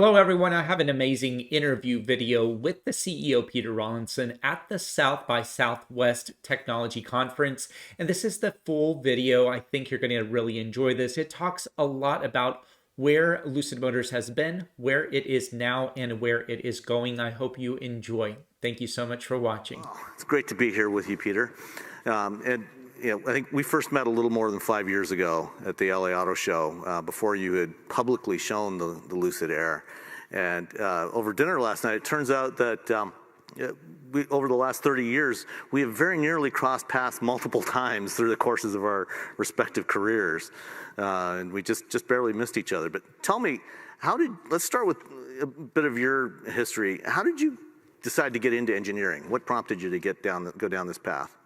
Hello, everyone. I have an amazing interview video with the CEO, Peter Rawlinson, at the South by Southwest Technology Conference. And this is the full video. I think you're going to really enjoy this. It talks a lot about where Lucid Motors has been, where it is now, and where it is going. I hope you enjoy. Thank you so much for watching. It's great to be here with you, Peter. I think we first met a little more than 5 years ago at the LA Auto Show, before you had publicly shown the Lucid Air. And over dinner last night, it turns out that over the last 30 years, we have very nearly crossed paths multiple times through the courses of our respective careers. And we just barely missed each other. But tell me, let's start with a bit of your history. How did you decide to get into engineering? What prompted you to go down this path?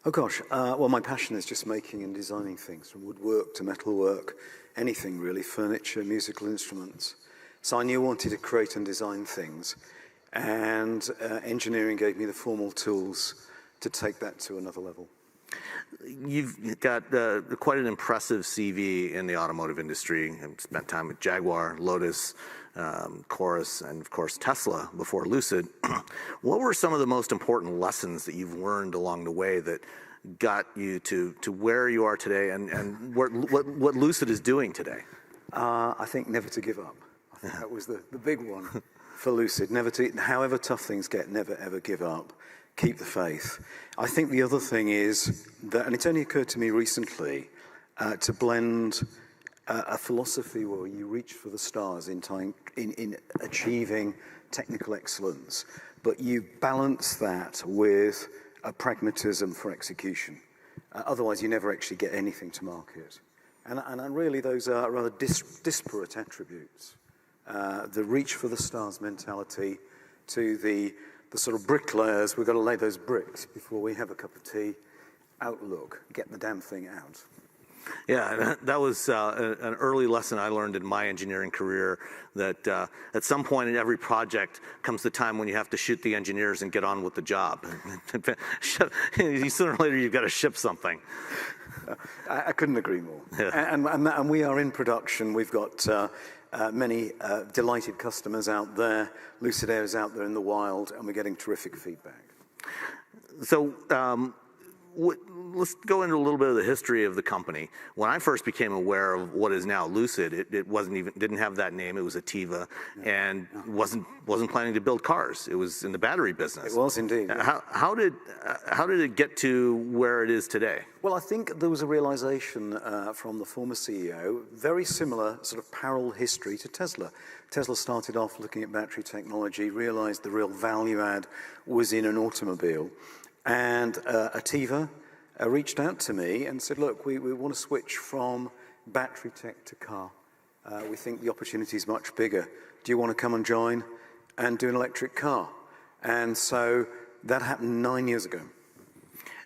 Oh gosh, well, my passion is just making and designing things, from woodwork to metalwork, anything really, furniture, musical instruments. So I knew I wanted to create and design things, and engineering gave me the formal tools to take that to another level. You've got quite an impressive CV in the automotive industry. I've spent time with Jaguar, Lotus, Chorus, and of course Tesla before Lucid. What were some of the most important lessons that you've learned along the way that got you to where you are today, and what Lucid is doing today? I think never to give up. I think that was the big one for Lucid. Never to, however tough things get, never ever give up. Keep the faith. I think the other thing is that, and it's only occurred to me recently, to blend a philosophy where you reach for the stars in achieving technical excellence, but you balance that with a pragmatism for execution. Otherwise, you never actually get anything to market. And really, those are rather disparate attributes. The reach for the stars mentality to the sort of bricklayers, we've got to lay those bricks before we have a cup of tea, outlook, get the damn thing out. Yeah, that was an early lesson I learned in my engineering career, that at some point in every project comes the time when you have to shoot the engineers and get on with the job. Sooner or later, you've got to ship something. I couldn't agree more. Yeah. And we are in production. We've got many delighted customers out there. Lucid Air is out there in the wild, and we're getting terrific feedback. So let's go into a little bit of the history of the company. When I first became aware of what is now Lucid, it didn't have that name. It was Ativa, and wasn't planning to build cars. It was in the battery business. It was indeed. How did it get to where it is today? Well, I think there was a realization from the former CEO, very similar sort of parallel history to Tesla. Tesla started off looking at battery technology, realized the real value add was in an automobile. And Ativa reached out to me and said, look, we want to switch from battery tech to car. We think the opportunity is much bigger. Do you want to come and join and do an electric car? And so that happened 9 years ago.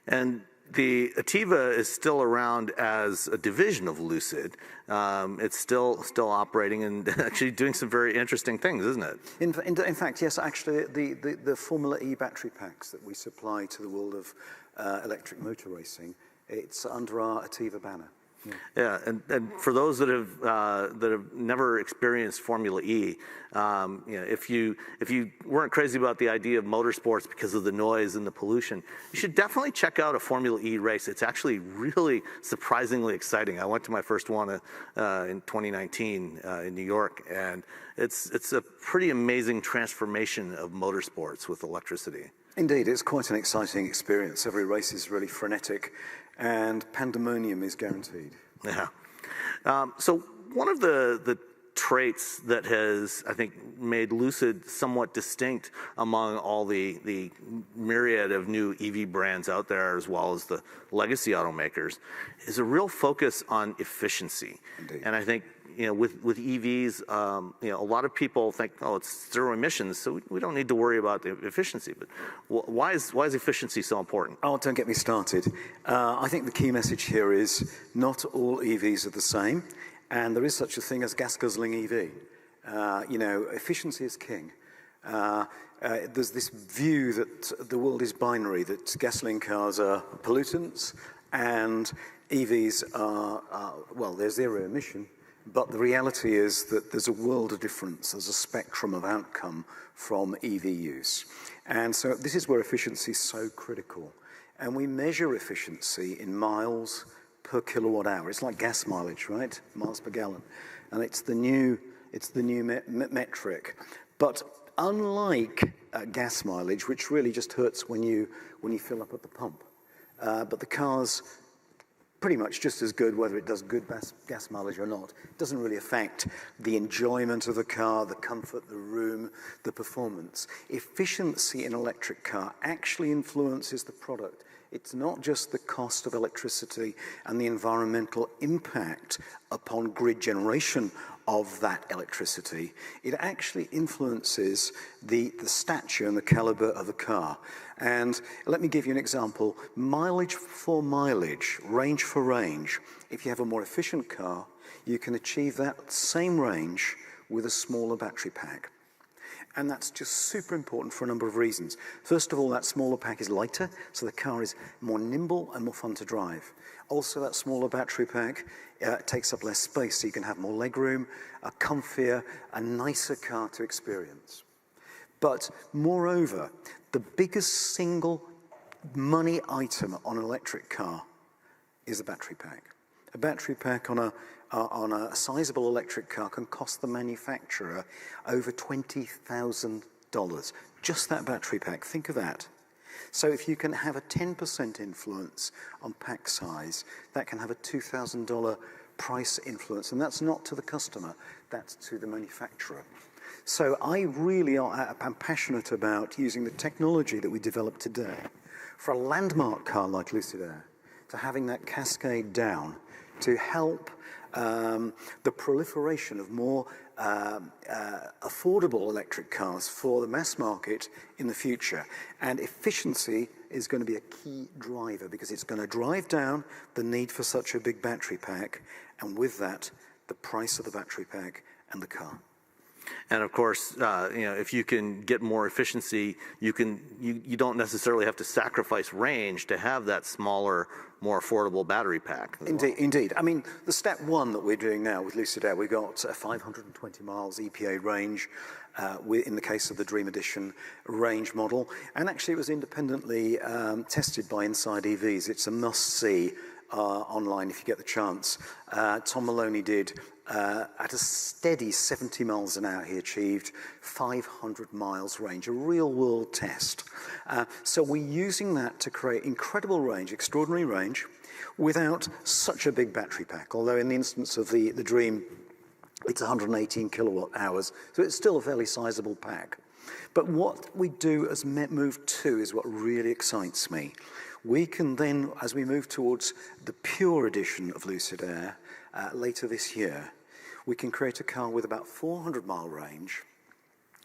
And the Ativa is still around as a division of Lucid. It's still operating and actually doing some very interesting things, isn't it? In fact, yes, actually, the Formula E battery packs that we supply to the world of electric motor racing, it's under our Ativa banner. Yeah, and for those that have never experienced Formula E, if you weren't crazy about the idea of motorsports because of the noise and the pollution, you should definitely check out a Formula E race. It's actually really surprisingly exciting. I went to my first one in 2019 in New York, and it's a pretty amazing transformation of motorsports with electricity. Indeed, it's quite an exciting experience. Every race is really frenetic, and pandemonium is guaranteed. Yeah. So one of the traits that has, I think, made Lucid somewhat distinct among all the myriad of new EV brands out there, as well as the legacy automakers, is a real focus on efficiency. Indeed. And I think, with EVs, a lot of people think, oh, it's zero emissions, so we don't need to worry about the efficiency. But why is efficiency so important? Oh, don't get me started. I think the key message here is not all EVs are the same, and there is such a thing as gas-guzzling EV. Efficiency is king. There's this view that the world is binary, that gasoline cars are pollutants and EVs are, well, they're zero emission, But the reality is that there's a world of difference. There's a spectrum of outcome from EV use. And so this is where efficiency is so critical. And we measure efficiency in miles per kilowatt hour. It's like gas mileage, right? Miles per gallon. And it's the new metric. But unlike gas mileage, which really just hurts when you fill up at the pump, but the car's pretty much just as good whether it does good gas mileage or not. It doesn't really affect the enjoyment of the car, the comfort, the room, the performance. Efficiency in an electric car actually influences the product. It's not just the cost of electricity and the environmental impact upon grid generation of that electricity. It actually influences the stature and the caliber of the car. And let me give you an example. Mileage for mileage, range for range. If you have a more efficient car, you can achieve that same range with a smaller battery pack. And that's just super important for a number of reasons. First of all, that smaller pack is lighter, so the car is more nimble and more fun to drive. Also, that smaller battery pack takes up less space, so you can have more legroom, a comfier, a nicer car to experience. But moreover, the biggest single money item on an electric car is a battery pack. A battery pack on a sizable electric car can cost the manufacturer over $20,000. Just that battery pack, think of that. So if you can have a 10% influence on pack size, that can have a $2,000 price influence, and that's not to the customer, that's to the manufacturer. So I really am passionate about using the technology that we developed today for a landmark car like Lucid Air, to having that cascade down to help the proliferation of more affordable electric cars for the mass market in the future. And efficiency is going to be a key driver because it's going to drive down the need for such a big battery pack, and with that, the price of the battery pack and the car. And of course, if you can get more efficiency, you don't necessarily have to sacrifice range to have that smaller, more affordable battery pack. Indeed. I mean, the step one that we're doing now with Lucid Air, we've got 520 miles EPA range in the case of the Dream Edition range model. And actually, it was independently tested by Inside EVs. It's a must-see online if you get the chance. Tom Maloney did. At a steady 70 miles an hour, he achieved 500 miles range, a real-world test. So we're using that to create incredible range, extraordinary range, without such a big battery pack. Although in the instance of the Dream, it's 118 kilowatt hours, so it's still a fairly sizable pack. But what we do as Move 2 is what really excites me. We can then, as we move towards the pure edition of Lucid Air later this year, we can create a car with about 400-mile range,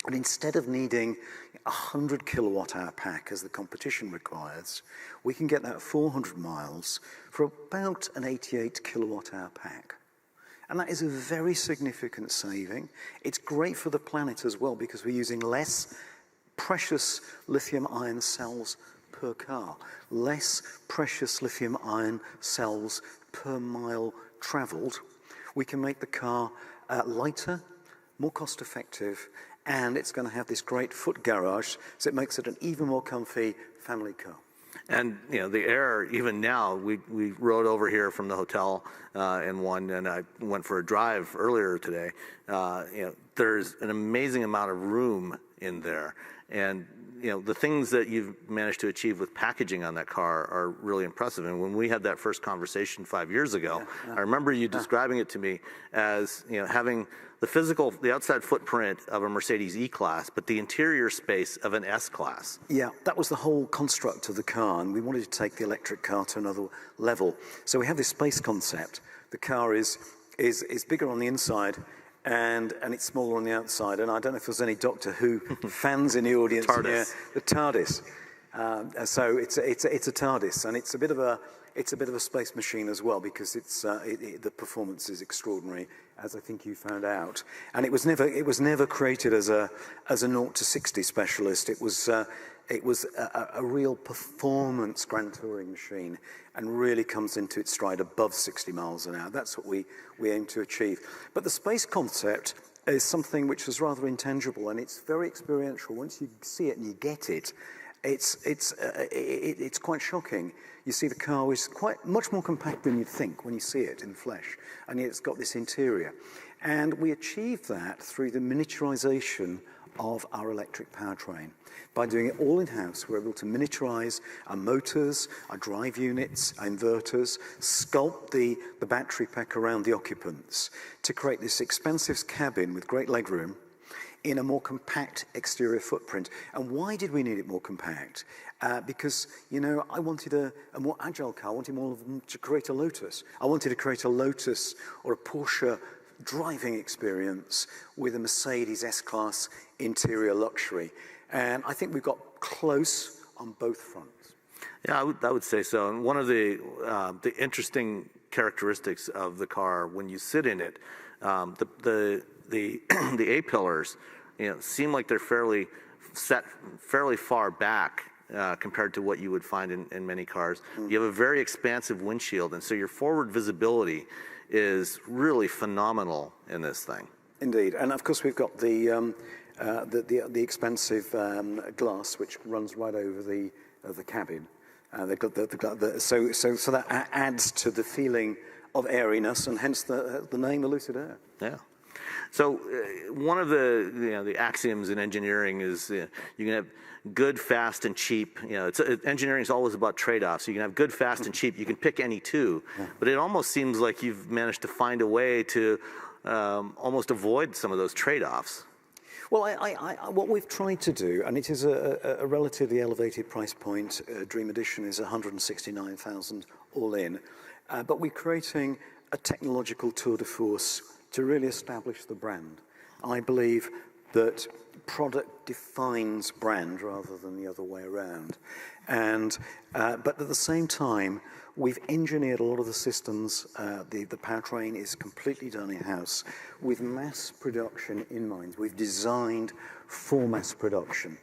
and instead of needing a 100 kilowatt-hour pack as the competition requires, we can get that 400 miles for about an 88 kilowatt-hour pack. And that is a very significant saving. It's great for the planet as well because we're using less precious lithium-ion cells per car, less precious lithium-ion cells per mile traveled. We can make the car lighter, more cost-effective, and it's going to have this great foot garage, so it makes it an even more comfy family car. And the Air, even now, we rode over here from the hotel in one, and I went for a drive earlier today. There's an amazing amount of room in there, and the things that you've managed to achieve with packaging on that car are really impressive. And when we had that first conversation 5 years ago, I remember you describing it to me as having the outside footprint of a Mercedes E-Class, but the interior space of an S-Class. Yeah, that was the whole construct of the car, and we wanted to take the electric car to another level. So we have this space concept. The car is bigger on the inside, and it's smaller on the outside. And I don't know if there's any Doctor Who fans in the audience. TARDIS. The TARDIS. So it's a TARDIS, and it's a bit of a space machine as well because the performance is extraordinary, as I think you found out. And it was never created as a 0 to 60 specialist. It was It was a real performance Grand Touring machine and really comes into its stride above 60 miles an hour. That's what we aim to achieve. But the space concept is something which is rather intangible, and it's very experiential. Once you see it and you get it, it's quite shocking. You see the car is quite much more compact than you'd think when you see it in flesh, and yet it's got this interior. And we achieve that through the miniaturization of our electric powertrain. By doing it all in-house, we're able to miniaturize our motors, our drive units, our inverters, sculpt the battery pack around the occupants to create this expansive cabin with great legroom in a more compact exterior footprint. And why did we need it more compact? Because, you know, I wanted a more agile car. I wanted more of them to create a Lotus. I wanted to create a Lotus or a Porsche driving experience with a Mercedes S-Class interior luxury. And I think we've got close on both fronts. Yeah, I would say so. And one of the interesting characteristics of the car when you sit in it, the A-pillars, you know, seem like they're fairly far back compared to what you would find in many cars. You have a very expansive windshield, and so your forward visibility is really phenomenal in this thing. Indeed, and of course we've got the expansive glass which runs right over the cabin. They've got so that adds to the feeling of airiness, and hence the name, the Lucid Air. Yeah. So one of the axioms in engineering is you can have good, fast, and cheap. You know, engineering is always about trade-offs. You can have good, fast, and cheap. You can pick any two, but it almost seems like you've managed to find a way to almost avoid some of those trade-offs. Well, what we've tried to do, and it is a relatively elevated price point. Dream Edition is 169,000 all in, but we're creating a technological tour de force to really establish the brand. I believe that product defines brand rather than the other way around. And, but at the same time, we've engineered a lot of the systems. The powertrain is completely done in-house with mass production in mind. We've designed for mass production.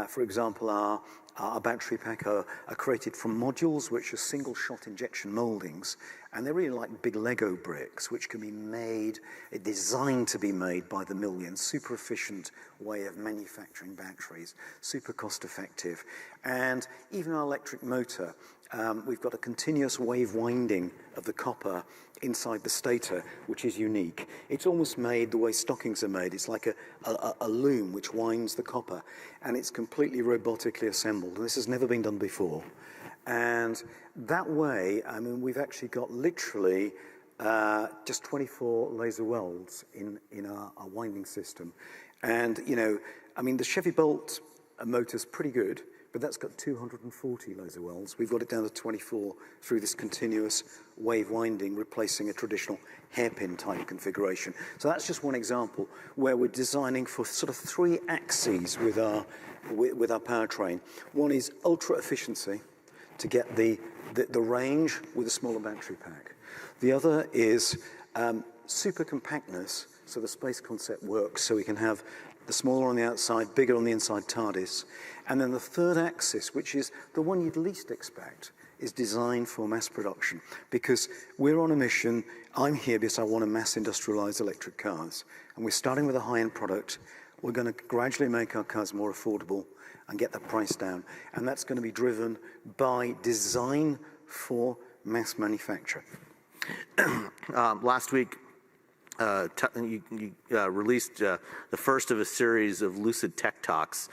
For example, our battery pack are created from modules which are single-shot injection moldings, and they're really like big Lego bricks, which can be made, designed to be made by the million. Super efficient way of manufacturing batteries, super cost-effective. And even our electric motor, we've got a continuous wave winding of the copper inside the stator, which is unique. It's almost made the way stockings are made. It's like a loom which winds the copper, and it's completely robotically assembled. And this has never been done before. And that way, I mean, we've actually got literally just 24 laser welds in our winding system. And, you know, I mean, the Chevy Bolt motor's pretty good, but that's got 240 laser welds. We've got it down to 24 through this continuous wave winding, replacing a traditional hairpin type configuration. So that's just one example where we're designing for sort of three axes with our powertrain. One is ultra efficiency to get the range with a smaller battery pack. The other is super compactness, so the space concept works, so we can have the smaller on the outside, bigger on the inside TARDIS. And then the third axis, which is the one you'd least expect, is designed for mass production. Because we're on a mission, I'm here because I want to mass industrialize electric cars. And we're starting with a high-end product. We're going to gradually make our cars more affordable and get the price down. And that's going to be driven by design for mass manufacture. Last week, you released the first of a series of Lucid Tech Talks,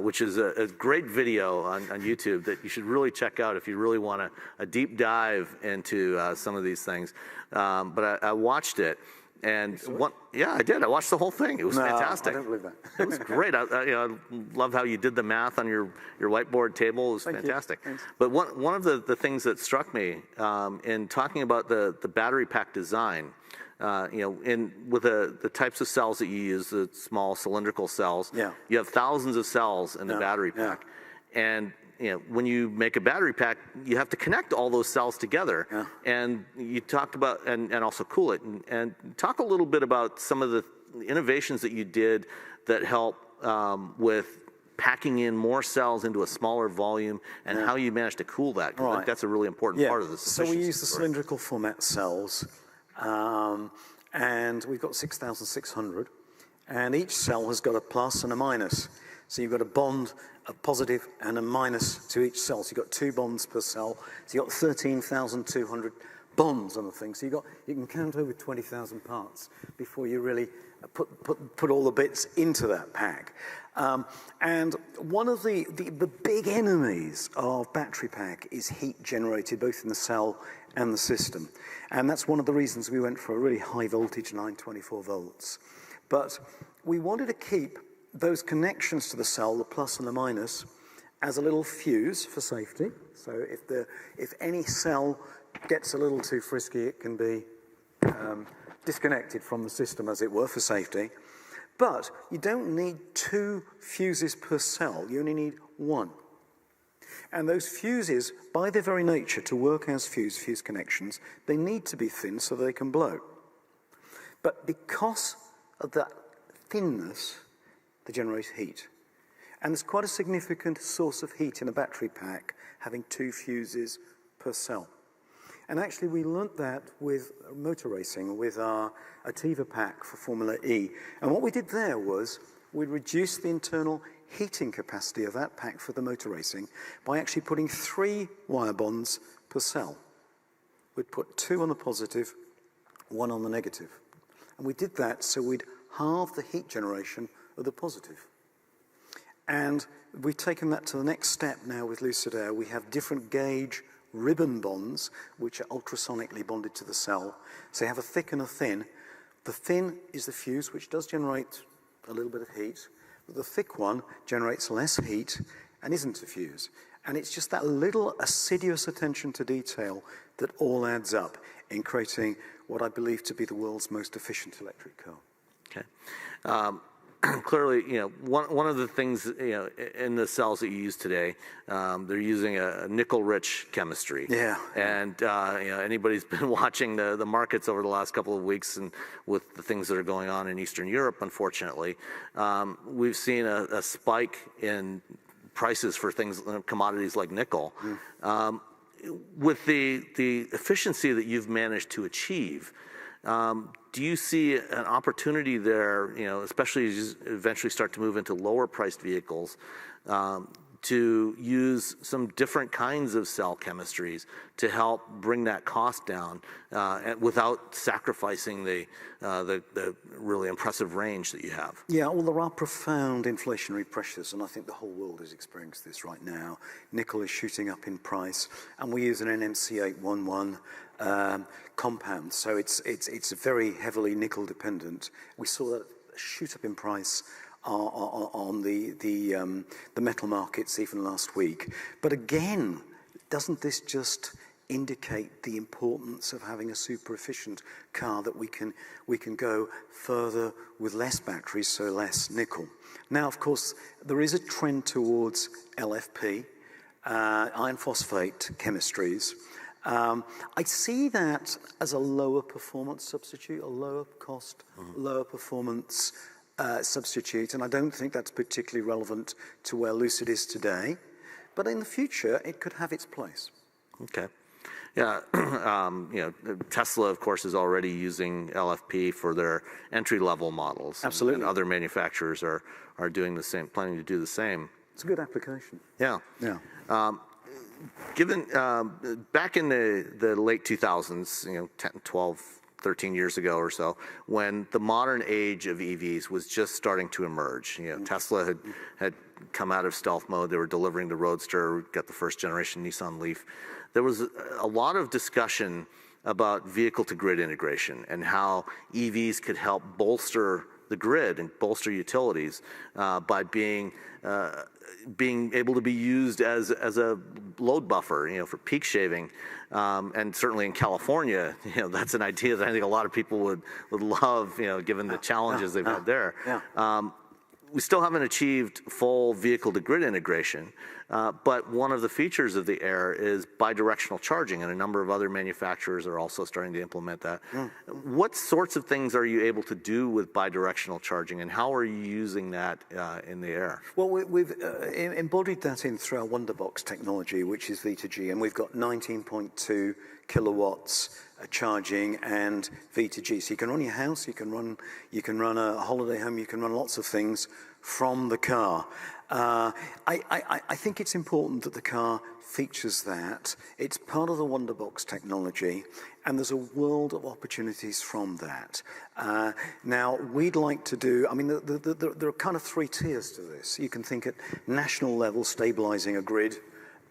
which is a great video on YouTube that you should really check out if you really want a deep dive into some of these things. But I watched it, and yeah, I did. I watched the whole thing. It was fantastic. I don't believe that. It was great. I love how you did the math on your whiteboard table. It was fantastic. But one of the things that struck me in talking about the battery pack design, you know, with the types of cells that you use, the small cylindrical cells, you have thousands of cells in the battery pack. And you know, when you make a battery pack, you have to connect all those cells together. And you talked about, and also cool it. And talk a little bit about some of the innovations that you did that help with packing in more cells into a smaller volume, and how you manage to cool that. 'Cause I think that's a really important part of this. So we use the cylindrical format cells, and we've got 6,600, and each cell has got a plus and a minus. So you've got a bond, a positive and a minus to each cell. So you've got 2 bonds per cell. So you've got 13,200 bonds on the thing. So you can count over 20,000 parts before you really put all the bits into that pack. And one of the big enemies of battery pack is heat generated both in the cell and the system. And that's one of the reasons we went for a really high voltage, 924 volts. But we wanted to keep those connections to the cell, the plus and the minus, as a little fuse for safety. So if any cell gets a little too frisky, it can be disconnected from the system, as it were, for safety. But you don't need 2 fuses per cell, you only need 1. And those fuses, by their very nature, to work as fuse connections, they need to be thin so they can blow. But because of that thinness, they generate heat. And there's quite a significant source of heat in a battery pack, having 2 fuses per cell. And actually, we learnt that with motor racing, with our Ativa pack for Formula E. And what we did there was we reduced the internal heating capacity of that pack for the motor racing by actually putting 3 wire bonds per cell. We'd put 2 on the positive, 1 on the negative. And we did that so we'd halve the heat generation of the positive. And we've taken that to the next step now with Lucid Air. We have different gauge ribbon bonds, which are ultrasonically bonded to the cell. So you have a thick and a thin. The thin is the fuse, which does generate a little bit of heat, but the thick one generates less heat and isn't a fuse. And it's just that little assiduous attention to detail that all adds up in creating what I believe to be the world's most efficient electric car. Okay. Clearly, one of the things, in the cells that you use today, they're using a nickel-rich chemistry. Yeah. And, anybody's been watching the markets over the last couple of weeks, and with the things that are going on in Eastern Europe, unfortunately, we've seen a spike in prices for things, commodities like nickel. With the efficiency that you've managed to achieve, do you see an opportunity there, especially as you eventually start to move into lower priced vehicles, to use some different kinds of cell chemistries to help bring that cost down without sacrificing the really impressive range that you have? Yeah, well, there are profound inflationary pressures, and I think the whole world is experiencing this right now. Nickel is shooting up in price, and we use an NMC811 compound, so it's very heavily nickel dependent. We saw that shoot up in price on the metal markets even last week. But again, doesn't this just indicate the importance of having a super efficient car, that we can go further with less batteries, so less nickel? Now, of course, there is a trend towards LFP, iron phosphate chemistries. I see that as a lower performance substitute, a lower cost, lower performance substitute, and I don't think that's particularly relevant to where Lucid is today. But in the future, it could have its place. Okay. Yeah, Tesla, of course, is already using LFP for their entry-level models. Absolutely. And other manufacturers are doing the same, planning to do the same. It's a good application. Yeah. Yeah. Given back in the late 2000s, 10, 12, 13 years ago or so, when the modern age of EVs was just starting to emerge. Tesla had come out of stealth mode. They were delivering the Roadster, got the first generation Nissan Leaf. There was a lot of discussion about vehicle-to-grid integration and how EVs could help bolster the grid and bolster utilities by being able to be used as a load buffer, for peak shaving, and certainly in California, that's an idea that I think a lot of people would love, given the challenges they've had there. Yeah. We still haven't achieved full vehicle-to-grid integration, But one of the features of the Air is bidirectional charging, and a number of other manufacturers are also starting to implement that. What sorts of things are you able to do with bidirectional charging, and how are you using that in the Air? Well, we've embodied that in through our Wonderbox technology, which is V2G, and we've got 19.2 kilowatts charging and V2G. So you can run your house, you can run a holiday home, you can run lots of things from the car. I think it's important that the car features that. It's part of the Wonderbox technology, and there's a world of opportunities from that. Now, we'd like to do, I mean, there are kind of three tiers to this. You can think at national level, stabilizing a grid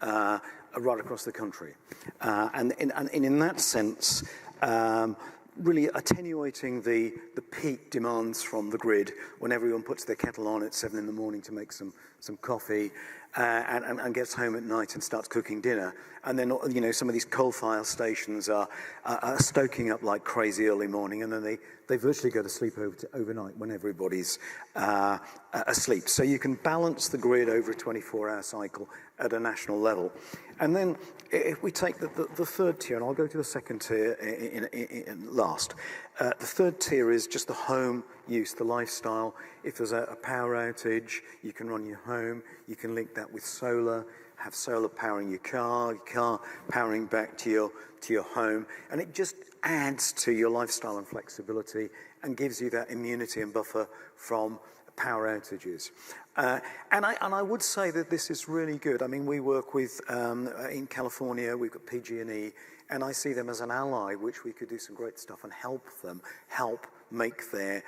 right across the country. And in that sense, really attenuating the peak demands from the grid when everyone puts their kettle on at 7 in the morning to make some coffee and gets home at night and starts cooking dinner. And then, you know, some of these coal-fired stations are stoking up like crazy early morning, and then they virtually go to sleep overnight when everybody's asleep. So you can balance the grid over a 24-hour cycle at a national level. And then if we take the third tier, and I'll go to the second tier in last. The third tier is just the home use, the lifestyle. If there's a power outage, you can run your home. You can link that with solar, have solar powering your car powering back to your home. And it just adds to your lifestyle and flexibility and gives you that immunity and buffer from power outages. And I would say that this is really good. I mean, we work with, in California, we've got PG&E, and I see them as an ally, which we could do some great stuff and help make their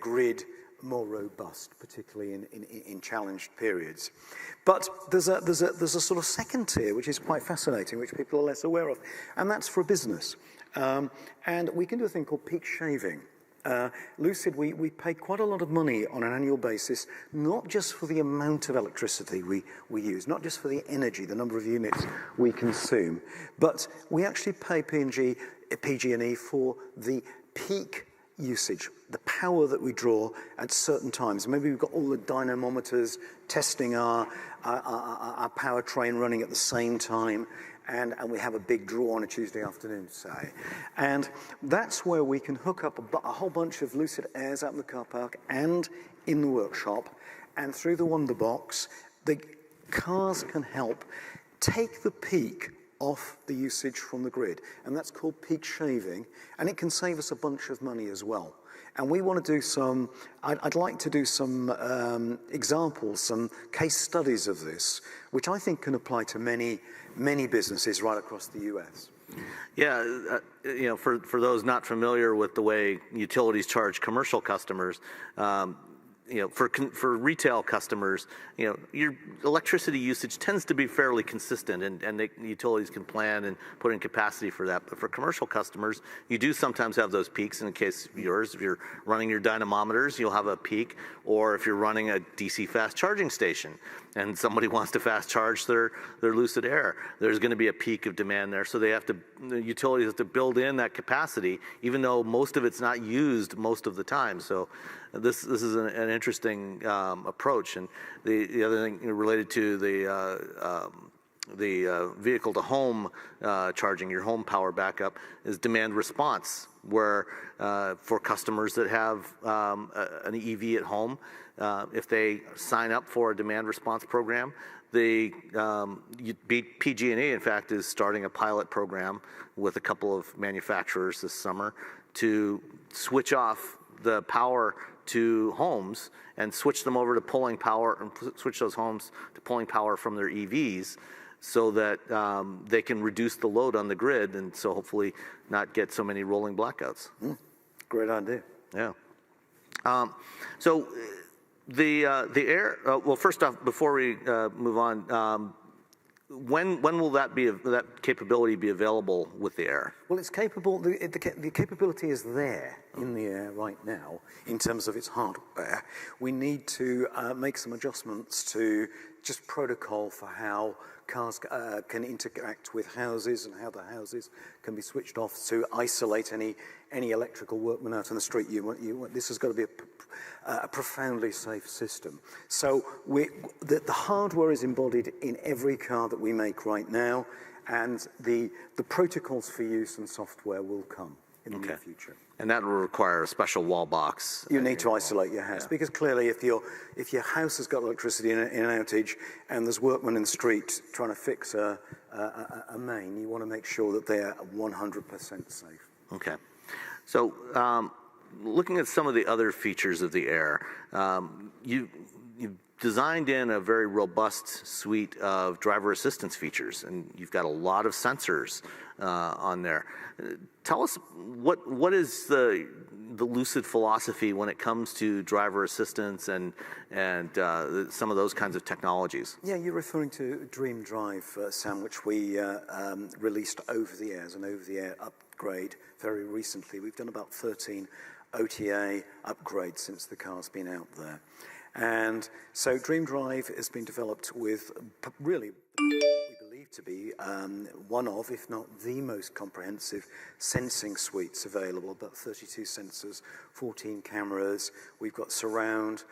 grid more robust, particularly in challenged periods. But there's a sort of second tier, which is quite fascinating, which people are less aware of, and that's for business. And we can do a thing called peak shaving. Lucid, we pay quite a lot of money on an annual basis, not just for the amount of electricity we use, not just for the energy, the number of units we consume, but we actually pay PG&E for the peak usage, the power that we draw at certain times. Maybe we've got all the dynamometers testing our powertrain running at the same time, and we have a big draw on a Tuesday afternoon, say. And that's where we can hook up a whole bunch of Lucid Airs out in the car park and in the workshop, and through the Wonderbox, the cars can help take the peak off the usage from the grid, and that's called peak shaving, and it can save us a bunch of money as well. And we want to do some, I'd like to do some examples, some case studies of this, which I think can apply to many businesses right across the US. Yeah, you know, for those not familiar with the way utilities charge commercial customers, you know, for retail customers, you know, your electricity usage tends to be fairly consistent, and utilities can plan and put in capacity for that. But for commercial customers, you do sometimes have those peaks. In the case of yours, if you're running your dynamometers, you'll have a peak. Or if you're running a DC fast charging station and somebody wants to fast charge their Lucid Air, there's going to be a peak of demand there. So the utilities have to build in that capacity, even though most of it's not used most of the time. So this is an interesting approach. And the other thing related to the vehicle to home charging, your home power backup, is demand response, where for customers that have an EV at home, if they sign up for a demand response program, PG&E, in fact, is starting a pilot program with a couple of manufacturers this summer to switch off the power to homes and switch them over to pulling power, and switch those homes to pulling power from their EVs, so that they can reduce the load on the grid, and so hopefully not get so many rolling blackouts. Great idea. Yeah. So the Air. Well, first off, before we move on, when will that capability be available with the Air? Well, it's capable. The capability is there in the Air right now in terms of its hardware. We need to make some adjustments to just protocol for how cars can interact with houses and how the houses can be switched off to isolate any electrical workman out on the street. This has got to be a profoundly safe system. So the hardware is embodied in every car that we make right now, and the protocols for use and software will come in the near future. And that will require a special wall box. You need to isolate your house, because clearly if your house has got electricity in an outage and there's workmen in the street trying to fix a main, you want to make sure that they're 100% safe. Okay. So looking at some of the other features of the Air, you've designed in a very robust suite of driver assistance features, and you've got a lot of sensors on there. Tell us what is the Lucid philosophy when it comes to driver assistance and some of those kinds of technologies? Yeah, you're referring to Dream Drive, Sam, which we released over the air as an over-the-air upgrade very recently. We've done about 13 OTA upgrades since the car's been out there. And so Dream Drive has been developed with really we believe to be one of, if not the most comprehensive sensing suites available. About 32 sensors, 14 cameras. We've got surround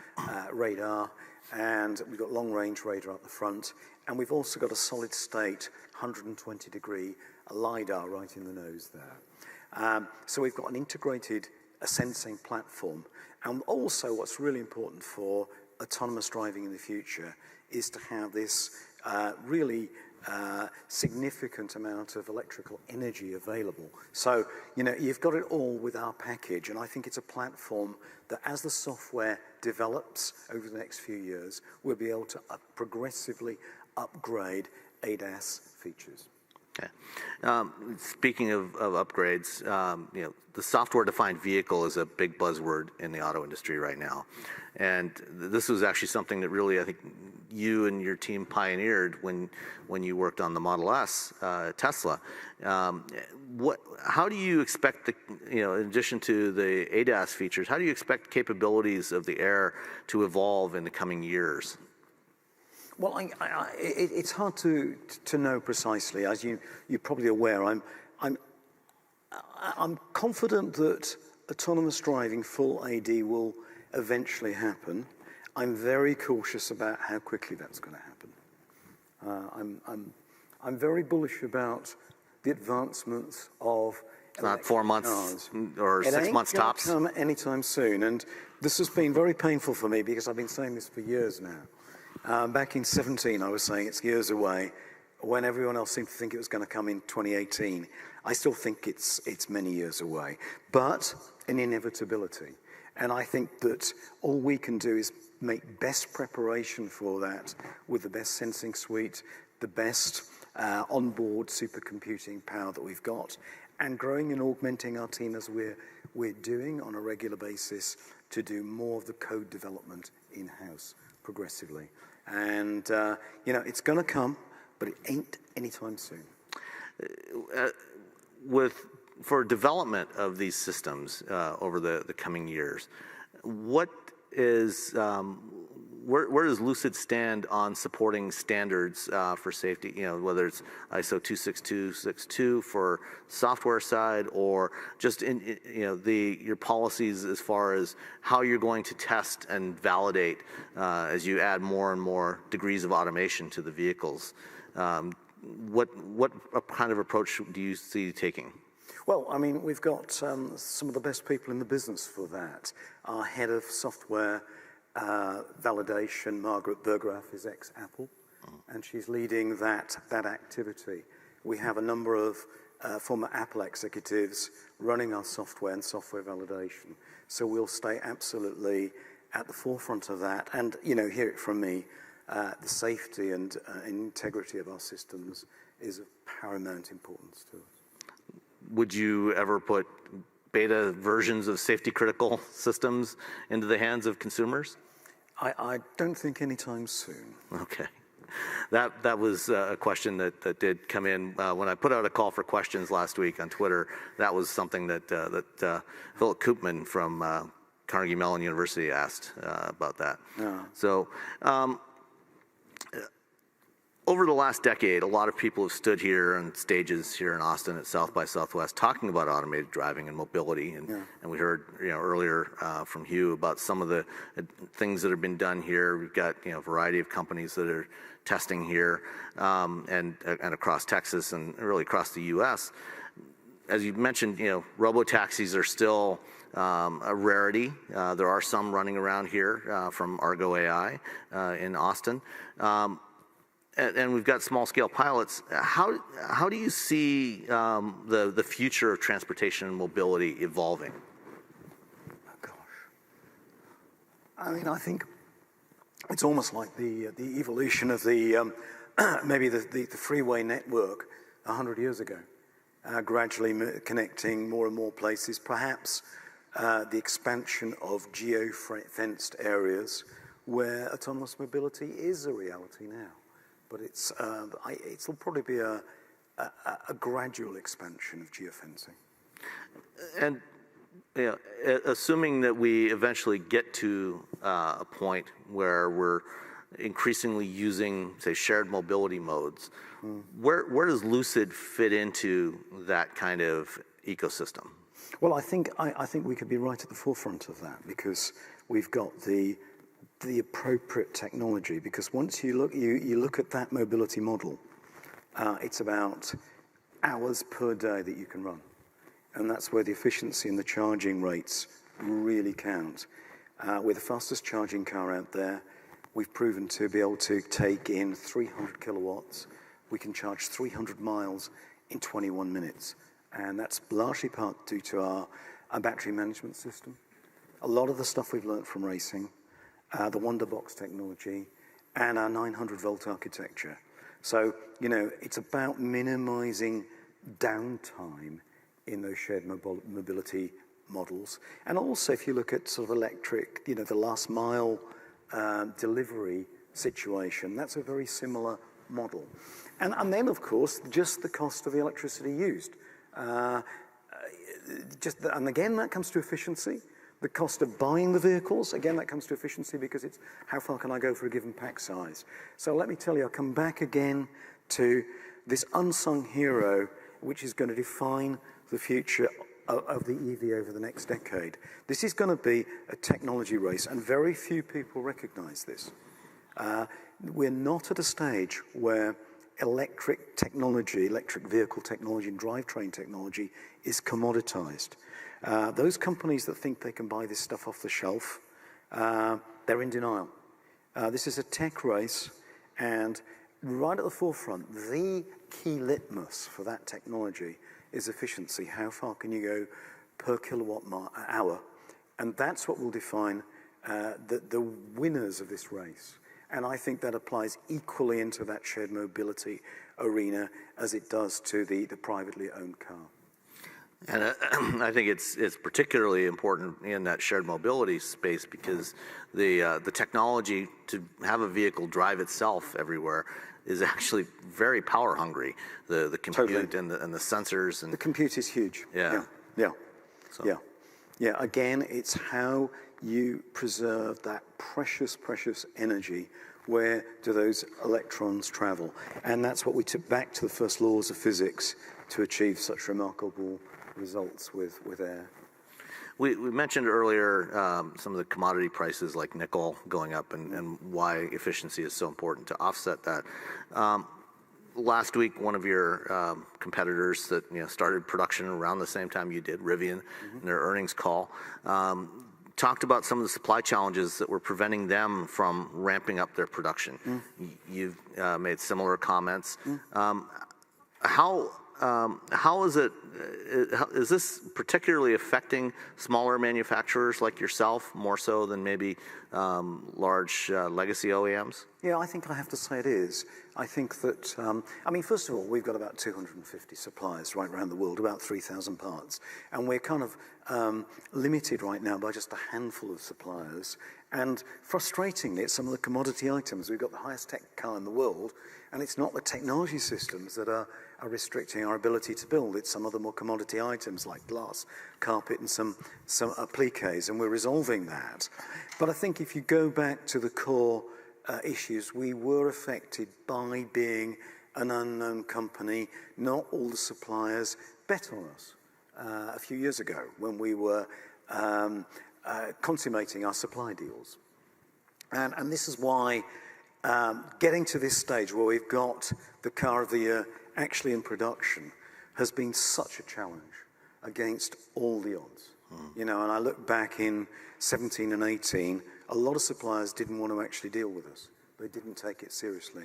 radar, and we've got long-range radar at the front. And we've also got a solid-state 120-degree LiDAR right in the nose there. So we've got an integrated sensing platform. And also what's really important for autonomous driving in the future is to have this really significant amount of electrical energy available. So, you've got it all with our package, and I think it's a platform that as the software develops over the next few years, we'll be able to progressively upgrade ADAS features. Okay. Speaking of upgrades, the software-defined vehicle is a big buzzword in the auto industry right now, and this was actually something that really I think you and your team pioneered when you worked on the Model S, Tesla. How do you expect in addition to the ADAS features, how do you expect capabilities of the Air to evolve in the coming years? Well, it's hard to know precisely. As you're probably aware, I'm confident that autonomous driving, full AD, will eventually happen. I'm very cautious about how quickly that's going to happen. I'm very bullish about the advancements of not 4 months cars. or 6 months tops. It ain't gonna come anytime soon, and this has been very painful for me because I've been saying this for years now. Back in 2017, I was saying it's years away, when everyone else seemed to think it was going to come in 2018. I still think it's many years away, but an inevitability. And I think that all we can do is make best preparation for that with the best sensing suite, the best onboard supercomputing power that we've got, and growing and augmenting our team as we're doing on a regular basis to do more of the code development in-house progressively. And, it's going to come, but it ain't anytime soon. For development of these systems over the coming years, what is where does Lucid stand on supporting standards for safety? Whether it's ISO 26262 for software side, or just in your policies as far as how you're going to test and validate as you add more and more degrees of automation to the vehicles. What kind of approach do you see taking? Well, we've got some of the best people in the business for that. Our head of software validation, Margaret Berggraf, is ex-Apple, and she's leading that activity. We have a number of former Apple executives running our software and software validation. So we'll stay absolutely at the forefront of that. And, hear it from me, the safety and integrity of our systems is of paramount importance to us. Would you ever put beta versions of safety critical systems into the hands of consumers? I don't think anytime soon. Okay. That was a question that did come in when I put out a call for questions last week on Twitter. That was something that Philip Koopman from Carnegie Mellon University asked about that. Yeah. So over the last decade, a lot of people have stood here on stages here in Austin at South by Southwest talking about automated driving and mobility. And we heard earlier from Hugh about some of the things that have been done here. We've got a variety of companies that are testing here and across Texas and really across the U.S. As you mentioned, robo-taxis are still a rarity. There are some running around here from Argo AI in Austin. And we've got small-scale pilots. How do you see the future of transportation and mobility evolving? Oh, gosh. I mean, I think it's almost like the evolution of the maybe the freeway network 100 years ago, gradually connecting more and more places. Perhaps the expansion of geo-fenced areas where autonomous mobility is a reality now. But it'll probably be a gradual expansion of geofencing. And assuming that we eventually get to a point where we're increasingly using, say, shared mobility modes, where does Lucid fit into that kind of ecosystem? Well, I think we could be right at the forefront of that because we've got the appropriate technology. Because once you look at that mobility model, it's about hours per day that you can run, and that's where the efficiency and the charging rates really count. We're the fastest charging car out there. We've proven to be able to take in 300 kilowatts. We can charge 300 miles in 21 minutes, and that's largely part due to our battery management system. A lot of the stuff we've learned from racing, the Wonderbox technology, and our 900-volt architecture. So, it's about minimizing downtime in those shared mobility models. And also, if you look at sort of electric, the last mile delivery situation, that's a very similar model. And then, of course, just the cost of the electricity used. And again, that comes to efficiency. The cost of buying the vehicles, again, that comes to efficiency because it's how far can I go for a given pack size. So let me tell you, I'll come back again to this unsung hero, which is going to define the future of the EV over the next decade. This is going to be a technology race, and very few people recognize this. We're not at a stage where electric technology, electric vehicle technology and drivetrain technology is commoditized. Those companies that think they can buy this stuff off the shelf, they're in denial. This is a tech race, and right at the forefront, the key litmus for that technology is efficiency. How far can you go per kilowatt hour? And that's what will define the winners of this race. And I think that applies equally into that shared mobility arena as it does to the privately owned car. And I think it's particularly important in that shared mobility space because the technology to have a vehicle drive itself everywhere is actually very power hungry. The compute totally. and the sensors and the compute is huge. Yeah. So. Yeah. Again, it's how you preserve that precious energy. Where do those electrons travel? And that's what we took back to the first laws of physics to achieve such remarkable results with air. We mentioned earlier some of the commodity prices like nickel going up and why efficiency is so important to offset that. Last week, one of your competitors that started production around the same time you did, Rivian, in their earnings call, talked about some of the supply challenges that were preventing them from ramping up their production. You've made similar comments. How is this particularly affecting smaller manufacturers like yourself more so than maybe large legacy OEMs? Yeah, I think I have to say it is. I think that, first of all, we've got about 250 suppliers right around the world, about 3,000 parts. And we're kind of limited right now by just a handful of suppliers. And frustratingly, it's some of the commodity items. We've got the highest tech car in the world, and it's not the technology systems that are restricting our ability to build. It's some of the more commodity items like glass, carpet, and some appliques, and we're resolving that. But I think if you go back to the core issues, we were affected by being an unknown company. Not all the suppliers bet on us a few years ago when we were consummating our supply deals. And this is why getting to this stage where we've got the car of the year actually in production has been such a challenge against all the odds. You know, and I look back in 17 and 18, a lot of suppliers didn't want to actually deal with us. They didn't take it seriously.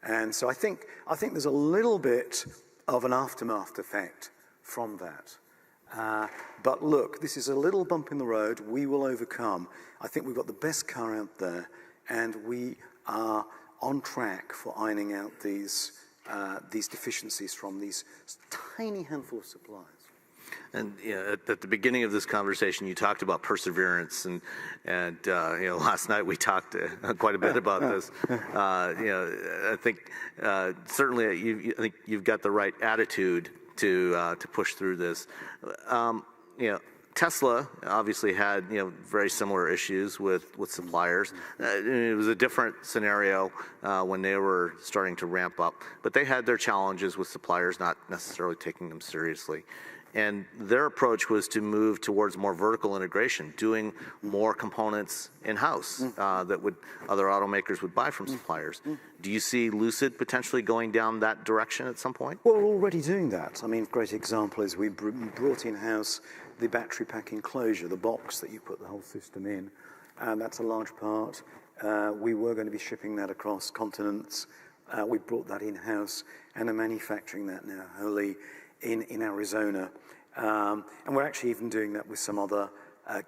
And so I think there's a little bit of an aftermath effect from that. But look, this is a little bump in the road. We will overcome. I think we've got the best car out there, and we are on track for ironing out these deficiencies from these tiny handful of suppliers. And you know, at the beginning of this conversation, you talked about perseverance, and you know, last night we talked quite a bit about this. You know, I think certainly I think you've got the right attitude to push through this. You know, Tesla obviously had, you know, very similar issues with suppliers. It was a different scenario when they were starting to ramp up, but they had their challenges with suppliers not necessarily taking them seriously. And their approach was to move towards more vertical integration, doing more components in-house that other automakers would buy from suppliers. Do you see Lucid potentially going down that direction at some point? Well, we're already doing that. I mean, a great example is we brought in-house the battery pack enclosure, the box that you put the whole system in, and that's a large part. We were going to be shipping that across continents. We brought that in-house and are manufacturing that now wholly in Arizona. And we're actually even doing that with some other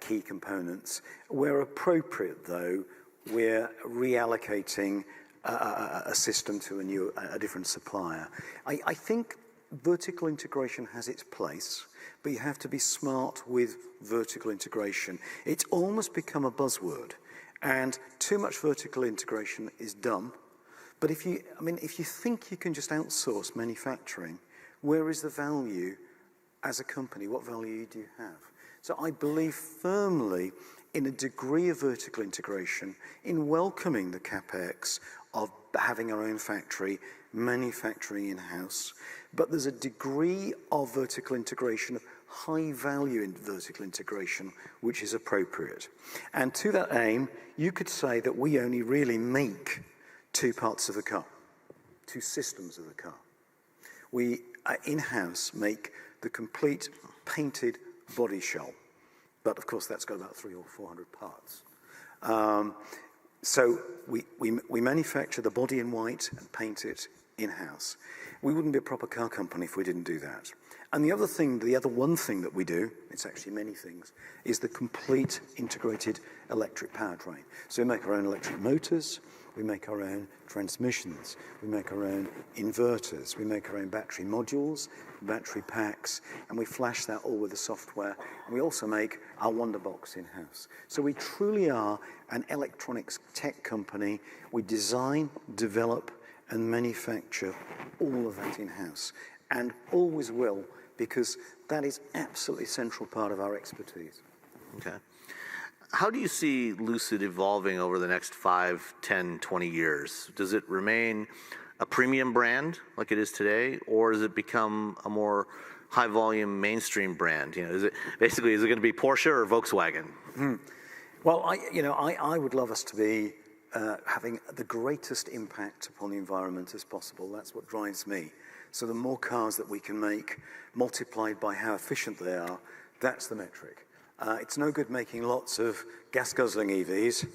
key components. Where appropriate, though, we're reallocating a system to a different supplier. I think vertical integration has its place, but you have to be smart with vertical integration. It's almost become a buzzword, and too much vertical integration is dumb. But if you think you can just outsource manufacturing, where is the value as a company? What value do you have? So I believe firmly in a degree of vertical integration, in welcoming the capex of having our own factory, manufacturing in-house. But there's a degree of vertical integration, of high value in vertical integration, which is appropriate. And to that aim, you could say that we only really make two parts of the car, two systems of the car. We in-house make the complete painted body shell, but of course that's got about 300 or 400 parts. So we manufacture the body in white and paint it in-house. We wouldn't be a proper car company if we didn't do that. And the other one thing that we do, it's actually many things, is the complete integrated electric powertrain. So we make our own electric motors, we make our own transmissions, we make our own inverters, we make our own battery modules, battery packs, and we flash that all with the software. And we also make our Wonderbox in-house. So we truly are an electronics tech company. We design, develop, and manufacture all of that in-house, and always will, because that is absolutely central part of our expertise. Okay. How do you see Lucid evolving over the next 5, 10, 20 years? Does it remain a premium brand like it is today, or does it become a more high-volume mainstream brand? You know, is it going to be Porsche or Volkswagen? Well, I would love us to be having the greatest impact upon the environment as possible. That's what drives me. So the more cars that we can make, multiplied by how efficient they are, that's the metric. It's no good making lots of gas-guzzling EVs,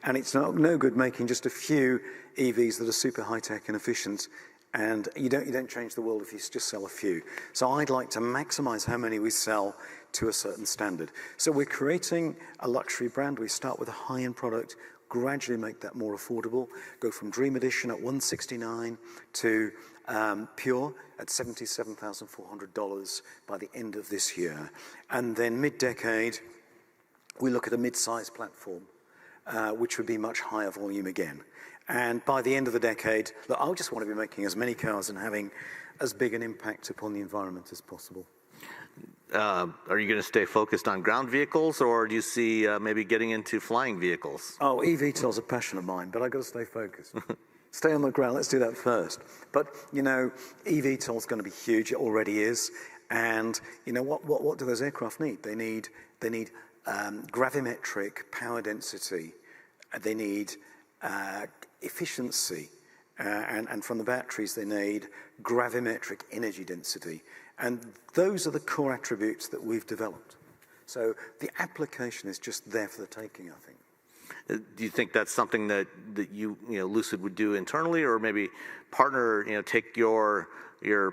and it's no good making just a few EVs that are super high-tech and efficient, and you don't change the world if you just sell a few. So I'd like to maximize how many we sell to a certain standard. So we're creating a luxury brand. We start with a high-end product, gradually make that more affordable, go from Dream Edition at $169 to Pure at $77,400 by the end of this year. And then mid-decade, we look at a mid-size platform, which would be much higher volume again. And by the end of the decade, look, I just want to be making as many cars and having as big an impact upon the environment as possible. Are you going to stay focused on ground vehicles, or do you see maybe getting into flying vehicles? Oh, eVTOL's a passion of mine, but I've got to stay focused. Stay on the ground, let's do that first. But, you know, eVTOL's going to be huge, it already is. And, you know, what do those aircraft need? They need gravimetric power density. They need efficiency. And from the batteries, they need gravimetric energy density. And those are the core attributes that we've developed. So the application is just there for the taking, I think. Do you think that's something that you know, Lucid would do internally, or maybe partner, you know, take your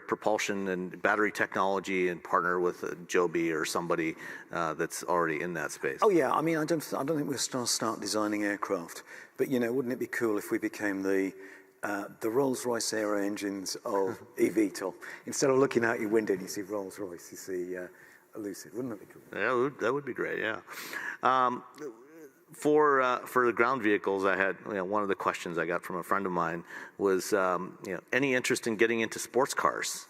propulsion and battery technology and partner with Joby or somebody that's already in that space? Oh yeah, I mean, I don't think we'll start designing aircraft, but you know, wouldn't it be cool if we became the Rolls-Royce aero engines of eVTOL? Instead of looking out your window and you see Rolls-Royce, you see a Lucid. Wouldn't that be cool? Yeah, that would be great. Yeah. For the ground vehicles, I had, you know, one of the questions I got from a friend of mine was, you know, any interest in getting into sports cars?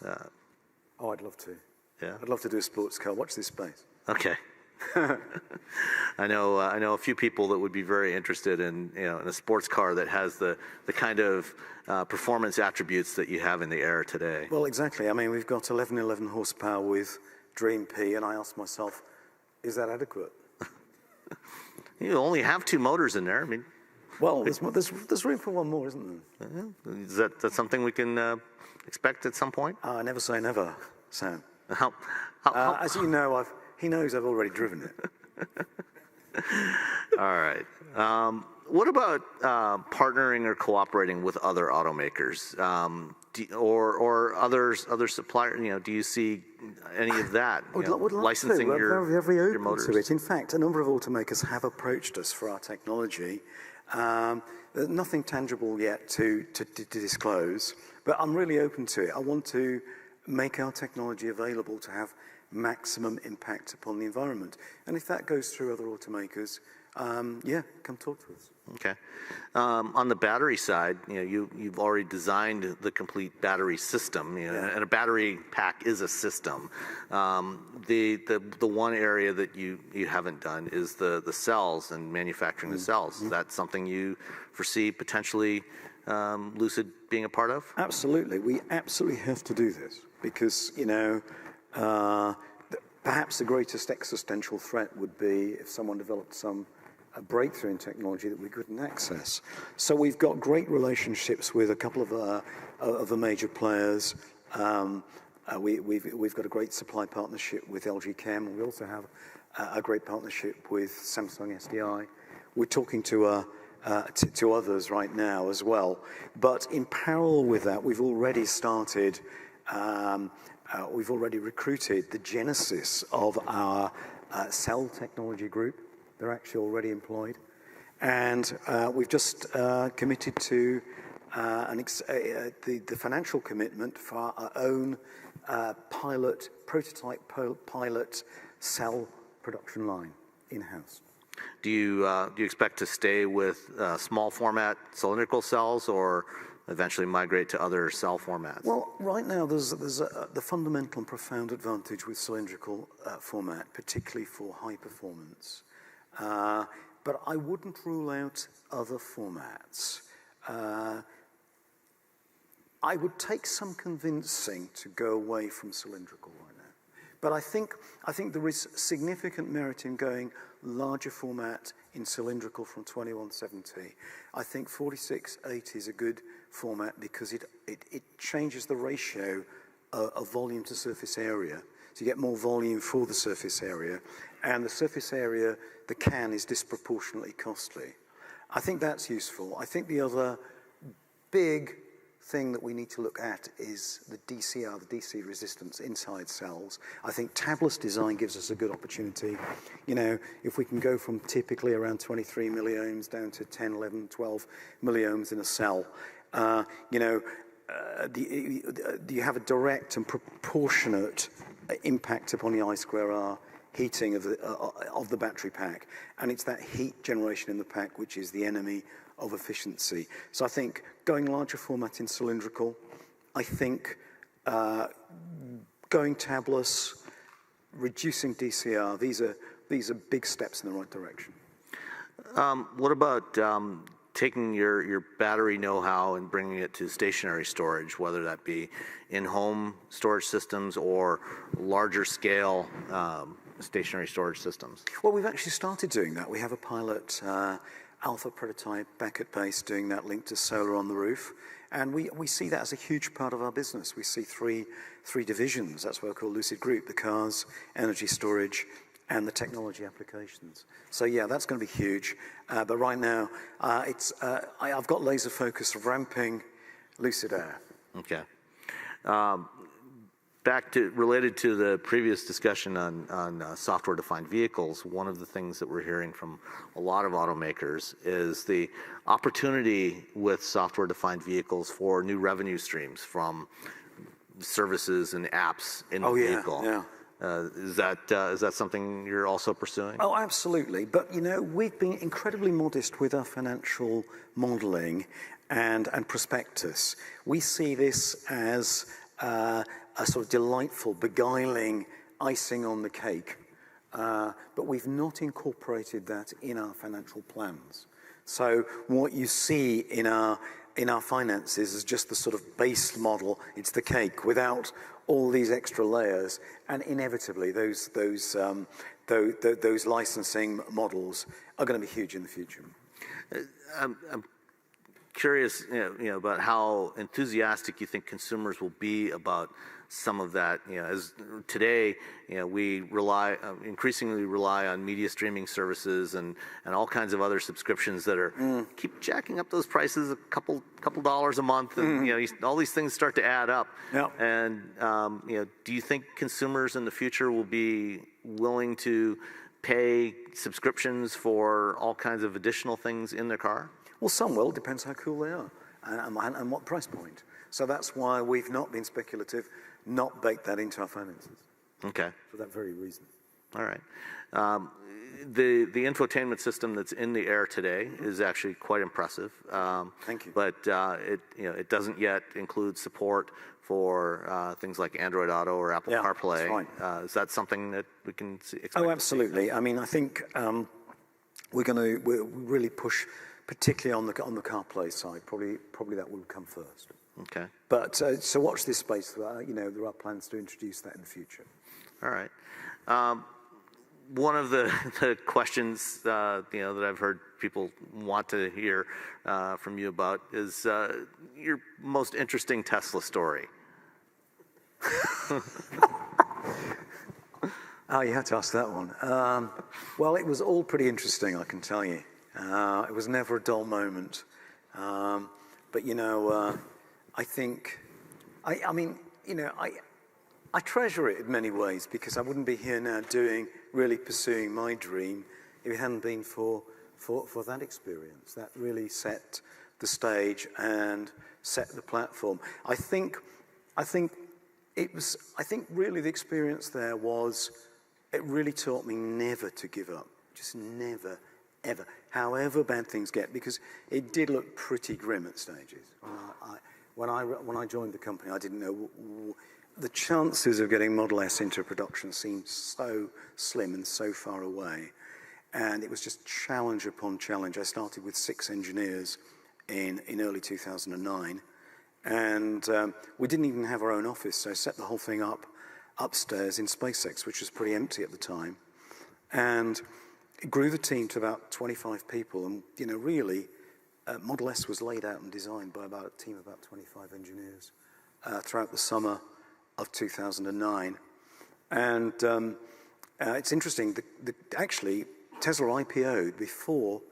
Oh, I'd love to. Yeah. I'd love to do a sports car. Watch this space. Okay. I know a few people that would be very interested in, you know, in a sports car that has the kind of performance attributes that you have in the Air today. Well, exactly. I mean, we've got 11 horsepower with Dream P, and I asked myself, is that adequate? You only have 2 motors in there. I mean, well, there's room for one more, isn't there? Is that something we can expect at some point? I never say never, Sam. How as you know, he knows I've already driven it. All right. What about partnering or cooperating with other automakers, or other suppliers? You know, do you see any of that? Would love licensing to. your We're very open motors to it. In fact, a number of automakers have approached us for our technology. Nothing tangible yet to disclose, but I'm really open to it. I want to make our technology available to have maximum impact upon the environment. And if that goes through other automakers, yeah, come talk to us. Okay. On the battery side, you know, you've already designed the complete battery system, you know, and a battery pack is a system. The one area that you haven't done is the cells and manufacturing the cells. Is that something you foresee potentially Lucid being a part of? Absolutely. We absolutely have to do this because, you know, perhaps the greatest existential threat would be if someone developed a breakthrough in technology that we couldn't access. So we've got great relationships with a couple of the major players. We've got a great supply partnership with LG Chem. We also have a great partnership with Samsung SDI. We're talking to others right now as well. But in parallel with that, we've already started. We've already recruited the genesis of our cell technology group. They're actually already employed. And we've just committed to the financial commitment for our own prototype pilot cell production line in-house. Do you expect to stay with small format cylindrical cells, or eventually migrate to other cell formats? Well, right now there's the fundamental and profound advantage with cylindrical format, particularly for high performance. But I wouldn't rule out other formats. I would take some convincing to go away from cylindrical right now. But I think there is significant merit in going larger format in cylindrical from 2170. I think 4680 is a good format because it changes the ratio of volume to surface area. So you get more volume for the surface area. And the surface area, the can, is disproportionately costly. I think that's useful. I think the other big thing that we need to look at is the DCR, the DC resistance inside cells. I think tabless design gives us a good opportunity. You know, if we can go from typically around 23 milliohms down to 10, 11, 12 milliohms in a cell, you know, you have a direct and proportionate impact upon the I²R heating of the battery pack, and it's that heat generation in the pack which is the enemy of efficiency. So I think going larger format in cylindrical, I think going tabless, reducing DCR, these are big steps in the right direction. What about taking your battery know-how and bringing it to stationary storage, whether that be in-home storage systems or larger scale stationary storage systems? Well, we've actually started doing that. We have a pilot alpha prototype back at base doing that linked to solar on the roof. And we see that as a huge part of our business. We see three divisions. That's what we call Lucid Group: the cars, energy storage, and the technology applications. So yeah, that's going to be huge. But right now, I've got laser focus of ramping Lucid Air. Okay. Related to the previous discussion on software-defined vehicles, one of the things that we're hearing from a lot of automakers is the opportunity with software-defined vehicles for new revenue streams from services and apps in the vehicle. Yeah. Is that something you're also pursuing? Oh, absolutely. But we've been incredibly modest with our financial modeling and prospectus. We see this as a sort of delightful, beguiling icing on the cake, but we've not incorporated that in our financial plans. So what you see in our finances is just the sort of base model. It's the cake without all these extra layers, and inevitably those licensing models are going to be huge in the future. I'm curious, about how enthusiastic you think consumers will be about some of that. As today, we increasingly rely on media streaming services and all kinds of other subscriptions that are keep jacking up those prices a couple dollars a month, and all these things start to add up. Yep. And do you think consumers in the future will be willing to pay subscriptions for all kinds of additional things in their car? Well, some will. Depends how cool they are and what price point. So that's why we've not been speculative, not baked that into our finances. Okay. For that very reason. All right. The infotainment system that's in the Air today is actually quite impressive. Thank you. But it doesn't yet include support for things like Android Auto or Apple CarPlay. That's right. Is that something that we can expect? Oh, absolutely. I mean, I think we'll really push, particularly on the CarPlay side. Probably that will come first. Okay. But so watch this space. There are plans to introduce that in the future. All right. One of the questions that I've heard people want to hear from you about is your most interesting Tesla story. Oh, you had to ask that one. Well, it was all pretty interesting, I can tell you. It was never a dull moment. But I think, I treasure it in many ways, because I wouldn't be here now really pursuing my dream if it hadn't been for that experience. That really set the stage and set the platform. I think really the experience there it really taught me never to give up. Just never, ever. However bad things get, because it did look pretty grim at stages. When I joined the company, I didn't know. The chances of getting Model S into production seemed so slim and so far away. And it was just challenge upon challenge. I started with 6 engineers in early 2009. And we didn't even have our own office, so I set the whole thing up upstairs in SpaceX, which was pretty empty at the time. And it grew the team to about 25 people. And, really, Model S was laid out and designed by about a team of about 25 engineers throughout the summer of 2009. And it's interesting, actually, Tesla IPO'd before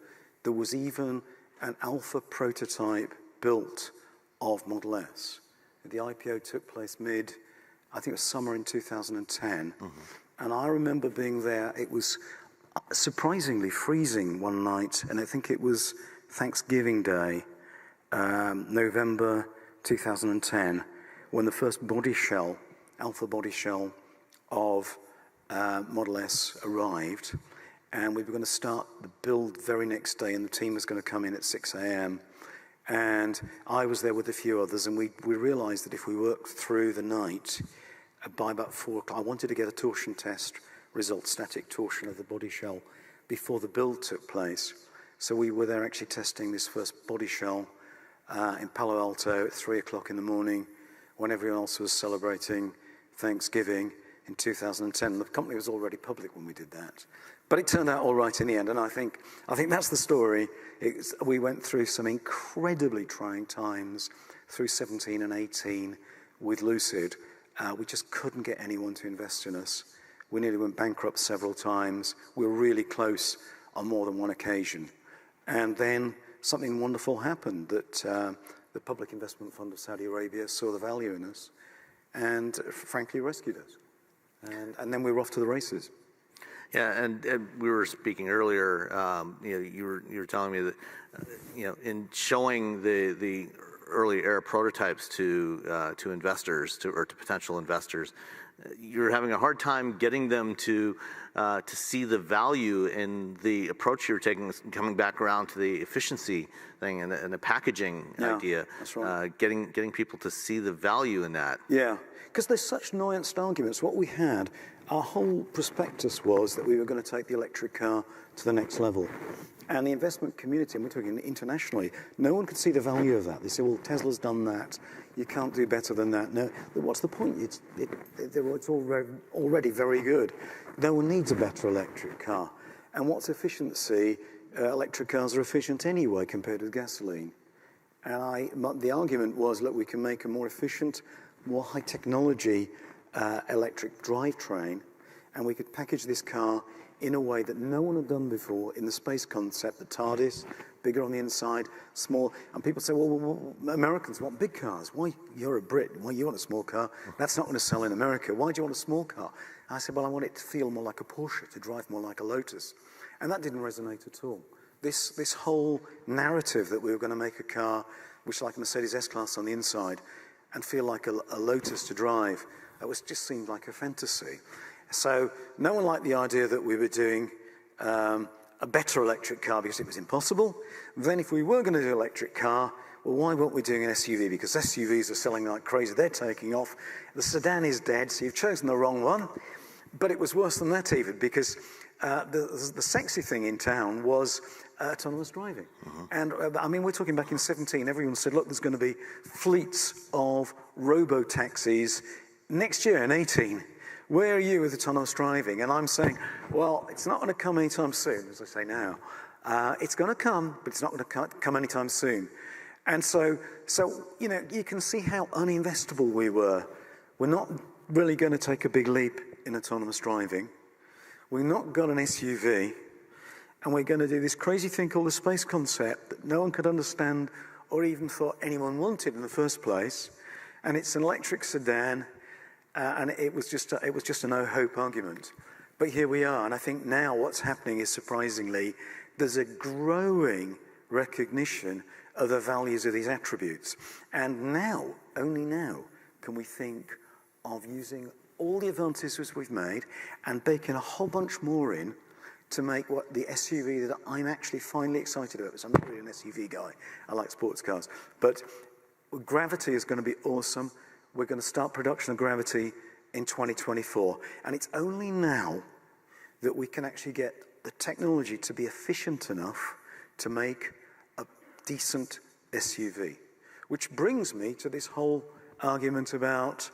there was even an alpha prototype built of Model S. The IPO took place I think it was summer in 2010. Mm-hmm. And I remember being there. It was surprisingly freezing one night, and I think it was Thanksgiving Day, November 2010, when the first alpha body shell of Model S arrived. And we were going to start the build the very next day, and the team was going to come in at 6 a.m. And I was there with a few others, and we realized that if we worked through the night, by about 4 o'clock. I wanted to get a torsion test result, static torsion of the body shell, before the build took place. So we were there actually testing this first body shell in Palo Alto at 3 o'clock in the morning when everyone else was celebrating Thanksgiving in 2010. The company was already public when we did that. But it turned out all right in the end, and I think that's the story. We went through some incredibly trying times through 17 and 18 with Lucid. We just couldn't get anyone to invest in us. We nearly went bankrupt several times. We were really close on more than one occasion. And then something wonderful happened, that the Public Investment Fund of Saudi Arabia saw the value in us and frankly rescued us. And then we were off to the races. Yeah, and we were speaking earlier. You were telling me that in showing the early Air prototypes to investors, or to potential investors, you're having a hard time getting them to see the value in the approach you're taking, coming back around to the efficiency thing and the packaging idea. That's right. Getting people to see the value in that. Yeah, because there's such nuanced arguments. What we had, our whole prospectus was that we were going to take the electric car to the next level. And the investment community, and we're talking internationally, no one could see the value of that. They say, well, Tesla's done that. You can't do better than that. No, what's the point? It's already very good. No one needs a better electric car. And what's efficiency? Electric cars are efficient anyway compared with gasoline. And the argument was, look, we can make a more efficient, more high technology electric drivetrain, and we could package this car in a way that no one had done before in the space concept, the TARDIS, bigger on the inside, small. And people say, well, Americans want big cars. Why? You're a Brit. Why you want a small car? That's not going to sell in America. Why do you want a small car? I said, well, I want it to feel more like a Porsche, to drive more like a Lotus. And that didn't resonate at all. This whole narrative that we were going to make a car which like a Mercedes S-Class on the inside and feel like a Lotus to drive, that just seemed like a fantasy. So no one liked the idea that we were doing a better electric car because it was impossible. Then if we were going to do an electric car, well, why weren't we doing an SUV? Because SUVs are selling like crazy. They're taking off. The sedan is dead, so you've chosen the wrong one. But it was worse than that even, because the sexy thing in town was autonomous driving. Mm-hmm. And I mean, we're talking back in 17, everyone said, look, there's going to be fleets of robo-taxis next year in 18. Where are you with autonomous driving? And I'm saying, well, it's not going to come anytime soon, as I say now. It's going to come, but it's not going to come anytime soon. And so you can see how uninvestable we were. We're not really going to take a big leap in autonomous driving. We've not got an SUV, and we're going to do this crazy thing called the space concept that no one could understand or even thought anyone wanted in the first place. And it's an electric sedan. And it was just a no-hope argument. But here we are, and I think now what's happening is, surprisingly, there's a growing recognition of the values of these attributes. And now, only now, can we think of using all the advances we've made and baking a whole bunch more in to make what the SUV that I'm actually finally excited about, because I'm not really an SUV guy. I like sports cars. But Gravity is going to be awesome. We're going to start production of Gravity in 2024. And it's only now that we can actually get the technology to be efficient enough to make a decent SUV. Which brings me to this whole argument about,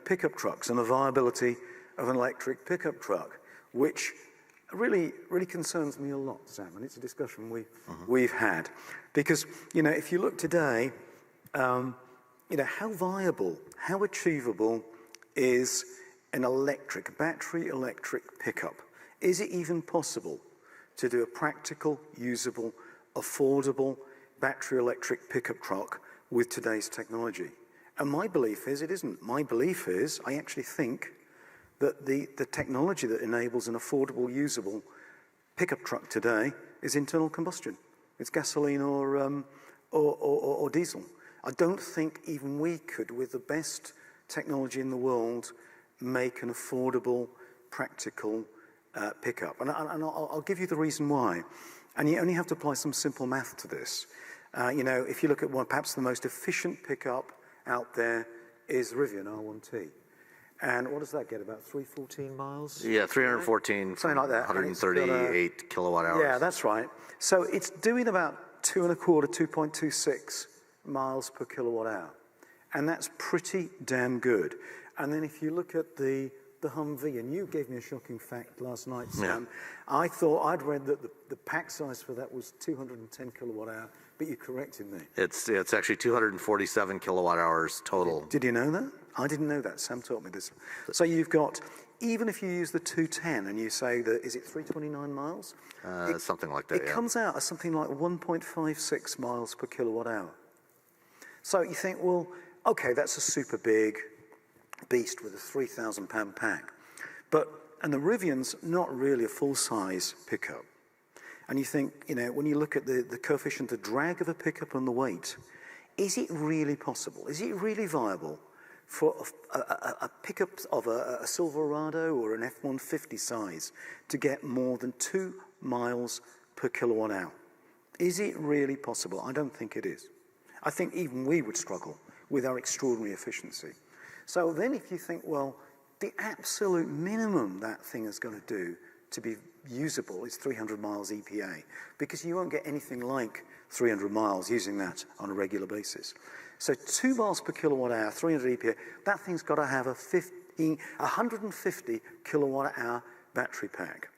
pickup trucks and the viability of an electric pickup truck, which really concerns me a lot, Sam. And it's a discussion we've had. Because, if you look today, how viable, how achievable is an battery electric pickup? Is it even possible to do a practical, usable, affordable battery electric pickup truck with today's technology? And my belief is it isn't. My belief is I actually think that the technology that enables an affordable, usable pickup truck today is internal combustion. It's gasoline or diesel. I don't think even we could, with the best technology in the world, make an affordable, practical pickup. And I'll give you the reason why. And you only have to apply some simple math to this. If you look at perhaps the most efficient pickup out there is Rivian R1T. And what does that get, about 314 miles? Yeah, 314, something like that. 138 kilowatt hours. Yeah, that's right. So it's doing about 2.25, 2.26 miles per kilowatt hour. And that's pretty damn good. And then if you look at the Humvee, and you gave me a shocking fact last night, Sam. Yeah. I thought I'd read that the pack size for that was 210 kilowatt hour, but you corrected me. It's actually 247 kilowatt hours total. Did you know that? I didn't know that. Sam taught me this. So you've got, even if you use the 210 and you say that, is it 329 miles? Something like that, It comes out as something like 1.56 miles per kilowatt hour. So you think, well, okay, that's a super big beast with a 3,000 pound pack. And the Rivian's not really a full-size pickup. And you think, when you look at the coefficient of drag of a pickup and the weight, is it really possible? Is it really viable for a pickup of a Silverado or an F-150 size to get more than 2 miles per kilowatt hour? Is it really possible? I don't think it is. I think even we would struggle with our extraordinary efficiency. So then if you think, well, the absolute minimum that thing is going to do to be usable is 300 miles EPA, because you won't get anything like 300 miles using that on a regular basis. So 2 miles per kilowatt hour, 300 EPA, that thing's got to have a 150 kilowatt hour battery pack.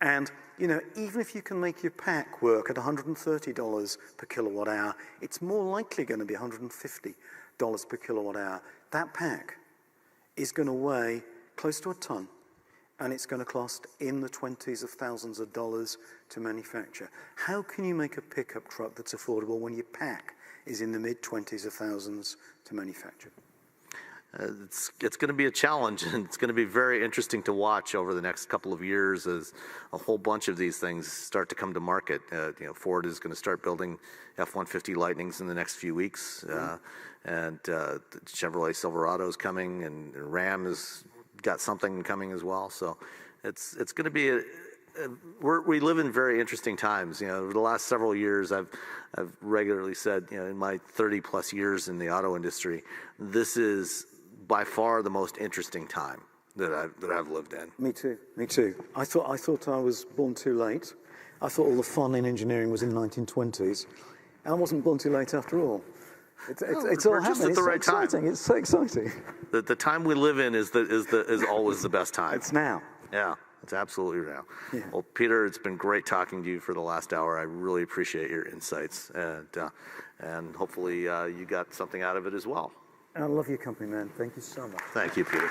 And, even if you can make your pack work at $130 per kilowatt hour, it's more likely going to be $150 per kilowatt hour. That pack is going to weigh close to a ton, and it's going to cost in the 20s of thousands of dollars to manufacture. How can you make a pickup truck that's affordable when your pack is in the mid-20s of thousands to manufacture? It's going to be a challenge, and it's going to be very interesting to watch over the next couple of years as a whole bunch of these things start to come to market. Ford is going to start building F-150 Lightnings in the next few weeks, and the Chevrolet Silverado is coming, and Ram has got something coming as well. So it's going to be we live in very interesting times. Over the last several years, I've regularly said, in my 30 plus years in the auto industry, this is by far the most interesting time that I've lived in. Me too. I thought I was born too late. I thought all the fun in engineering was in the 1920s, and I wasn't born too late after all. It's all happening. At the right time. It's so exciting. The time we live in is always the best time. It's now. Yeah, it's absolutely now. Yeah. Well, Peter, it's been great talking to you for the last hour. I really appreciate your insights, and hopefully you got something out of it as well. I love your company, man. Thank you so much. Thank you, Peter.